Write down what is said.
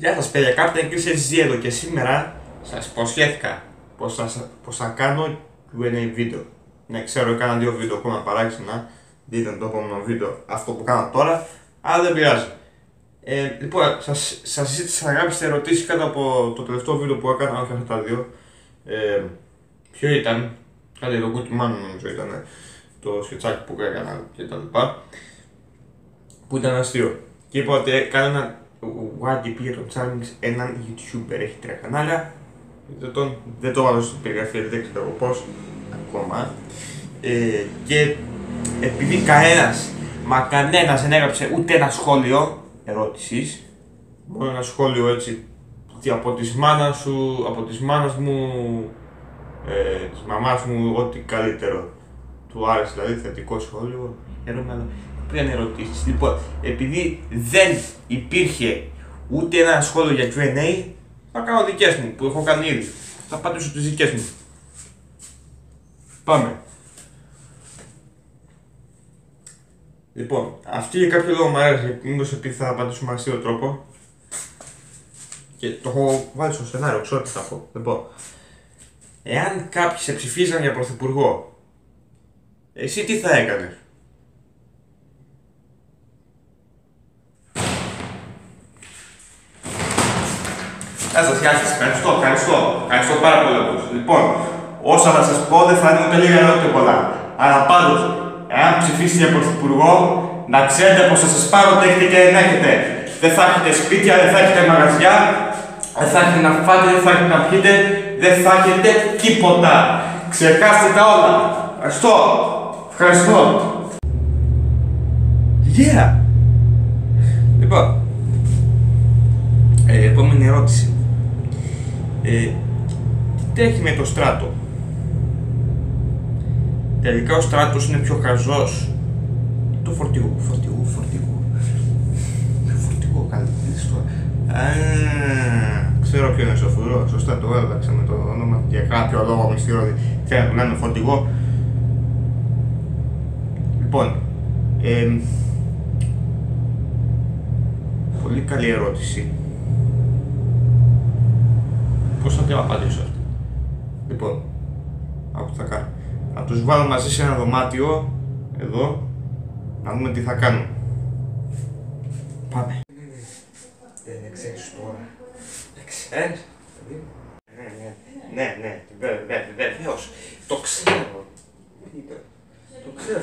Γεια σας παιδιά, Captain Chris SG εδώ και σήμερα σας υποσχέθηκα πως θα κάνω Q&A βίντεο. Ναι, ξέρω, έκανα 2 βίντεο ακόμα παράξενα, δείτε το επόμενο βίντεο αυτό που κάνω τώρα, αλλά δεν πειράζει. Λοιπόν, σας ζήτησα να γράψετε ερωτήσεις κάτω από το τελευταίο βίντεο που έκανα, όχι αυτά τα 2. Ποιο ήταν, κάτι το κουτιμάνο νομίζω ήταν, το σκετσάκι που έκανα και τα λοιπά, που ήταν αστείο. Και είπα ότι κάνω ένα YDP για τον Charmix, έναν YouTuber, έχει 3 κανάλια. Δεν το βάλω στην περιγραφή, δεν ξέρω πώς ακόμα. Και επειδή κανένας δεν έγραψε ούτε ένα σχόλιο ερώτησης, μόνο ένα σχόλιο έτσι από της μάνας σου, από της μάνας μου, της μαμάς μου, ό,τι καλύτερο του άρεσε, δηλαδή θετικό σχόλιο, χαίρομαι, αλλά πριν ερωτήσεις. Λοιπόν, επειδή δεν υπήρχε ούτε ένα σχόλιο για Q&A, θα κάνω δικές μου που έχω κάνει ήδη. Θα απαντήσω τις δικές μου. Πάμε. Λοιπόν, αυτή για κάποιο λόγο μου άρεσε, μήπως επειδή θα απαντήσω με αστείο τρόπο. Και το έχω βάλει στο σενάριο, ξέρω τι θα πω. Λοιπόν, εάν κάποιοι σε ψηφίζαν για πρωθυπουργό, εσύ τι θα έκανες? Γεια σας, ευχαριστώ πάρα πολύ. Λοιπόν, όσα θα σας πω δεν θα είναι ούτε λίγα ούτε πολλά. Αλλά πάντως, εάν ψηφίσετε για πρωθυπουργό, να ξέρετε πως θα σας πάρω ό,τι έχετε και δεν έχετε. Δεν θα έχετε σπίτια, δεν θα έχετε μαγαζιά, δεν θα έχετε να φάτε, δεν θα έχετε να πιείτε, δεν θα έχετε τίποτα. Ξεχάστε τα όλα. Ευχαριστώ. Yeah! Λοιπόν, επόμενη ερώτηση. Τι τρέχει με το Στράτο? Τελικά ο Στράτος είναι πιο χαζός ή το Φορτηγό? Φορτηγό, καλή τώρα. Ξέρω ποιο είναι σοφουρό, σωστά το έβαλαξα με το όνομα για κάποιο λόγο μυστηριώδη. Θέλω να του λένε Φορτηγό. Λοιπόν, πολύ καλή ερώτηση. Πώς θα την απαντήσω αυτή? Λοιπόν, άκου τι θα κάνω. Θα τους βάλω μαζί σε ένα δωμάτιο, εδώ, να δούμε τι θα κάνουν. Πάμε. Δεν ξέρεις τώρα. Δεν ξέρεις. Ναι, βεβαίως. Το ξέρω. Το ξέρω.